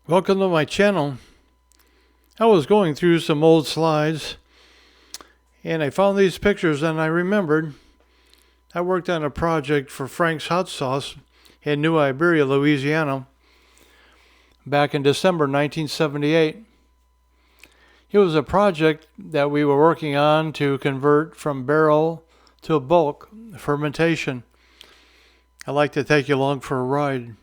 Welcome to my channel. I was going through some old slides and I found these pictures and I remembered I worked on a project for Frank's Hot Sauce in New Iberia, Louisiana back in December 1978. It was a project that we were working on to convert from barrel to bulk fermentation. I'd like to take you along for a ride.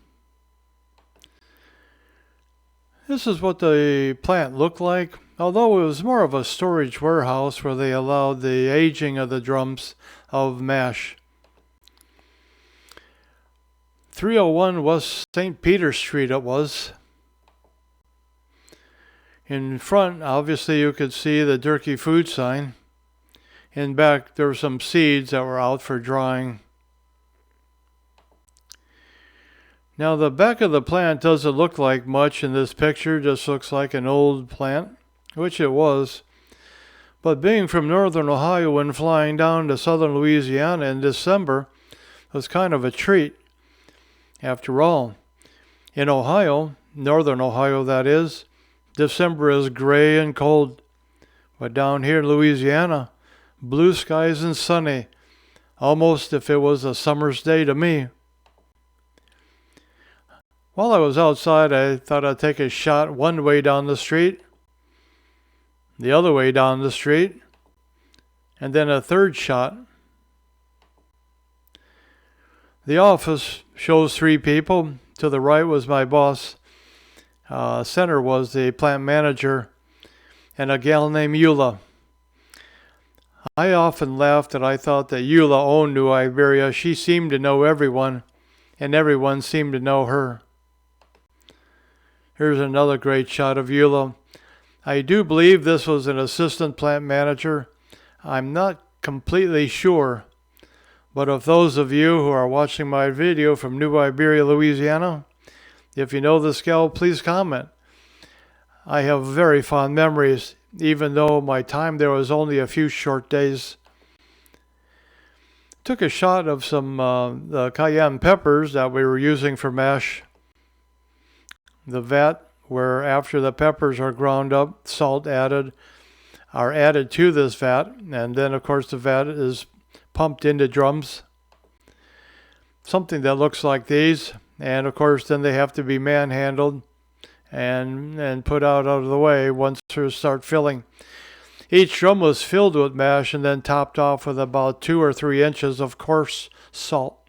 This is what the plant looked like, although it was more of a storage warehouse where they allowed the aging of the drums of mash. 301 West St. Peter Street it was. In front, obviously, you could see the Durkee food sign. In back, there were some seeds that were out for drying. Now, the back of the plant doesn't look like much in this picture, just looks like an old plant, which it was. But being from northern Ohio and flying down to southern Louisiana in December was kind of a treat. After all, in Ohio, northern Ohio that is, December is gray and cold. But down here in Louisiana, blue skies and sunny, almost if it was a summer's day to me. While I was outside, I thought I'd take a shot one way down the street, the other way down the street, and then a third shot. The office shows 3 people. To the right was my boss. Center was the plant manager and a gal named Eula. I often laughed that I thought that Eula owned New Iberia. She seemed to know everyone, and everyone seemed to know her. Here's another great shot of Eula. I do believe this was an assistant plant manager. I'm not completely sure, but if those of you who are watching my video from New Iberia, Louisiana, if you know this gal, please comment. I have very fond memories, even though my time there was only a few short days. Took a shot of some the cayenne peppers that we were using for mash. The vat where after the peppers are ground up, salt are added to this vat, and then of course the vat is pumped into drums. Something that looks like these, and of course then they have to be manhandled and put out of the way once they start filling. Each drum was filled with mash and then topped off with about 2 or 3 inches of coarse salt.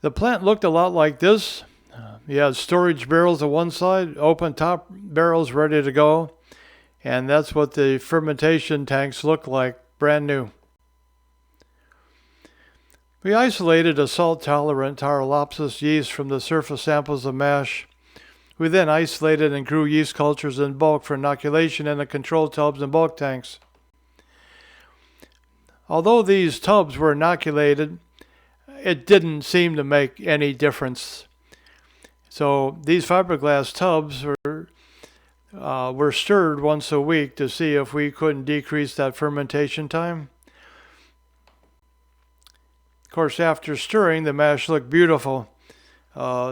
The plant looked a lot like this. You had storage barrels on one side, open top barrels ready to go, and that's what the fermentation tanks look like, brand new. We isolated a salt-tolerant Tarolopsis yeast from the surface samples of mash. We then isolated and grew yeast cultures in bulk for inoculation in the control tubs and bulk tanks. Although these tubs were inoculated, it didn't seem to make any difference. So these fiberglass tubs were stirred once a week to see if we couldn't decrease that fermentation time. Of course, after stirring, the mash looked beautiful,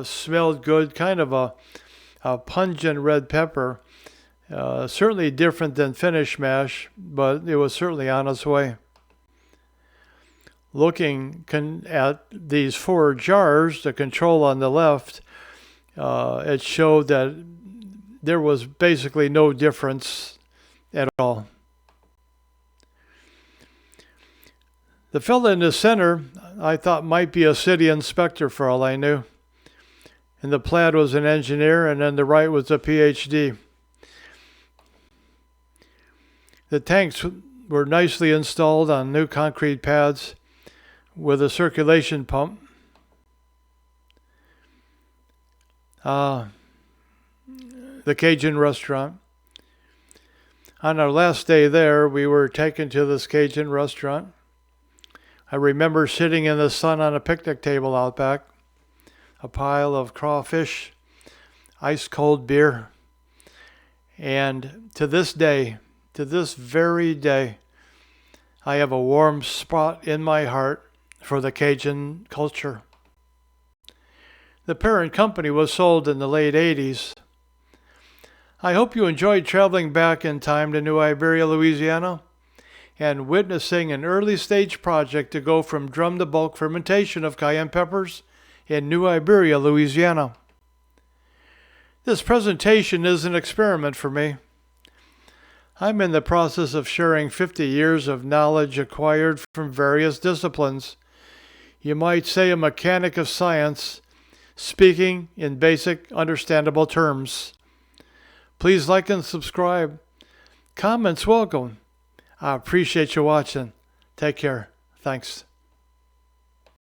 smelled good, kind of a pungent red pepper. Certainly different than finished mash, but it was certainly on its way. Looking at these 4 jars, the control on the left, it showed that there was basically no difference at all. The fellow in the center I thought might be a city inspector for all I knew. And the plaid was an engineer, and then the right was a PhD. The tanks were nicely installed on new concrete pads with a circulation pump. The Cajun restaurant. On our last day there, we were taken to this Cajun restaurant. I remember sitting in the sun on a picnic table out back, a pile of crawfish, ice cold beer. And to this day, to this very day, I have a warm spot in my heart for the Cajun culture. The parent company was sold in the late 80s. I hope you enjoyed traveling back in time to New Iberia, Louisiana, and witnessing an early stage project to go from drum to bulk fermentation of cayenne peppers in New Iberia, Louisiana. This presentation is an experiment for me. I'm in the process of sharing 50 years of knowledge acquired from various disciplines. You might say a mechanic of science, speaking in basic, understandable terms. Please like and subscribe. Comments welcome. I appreciate you watching. Take care. Thanks.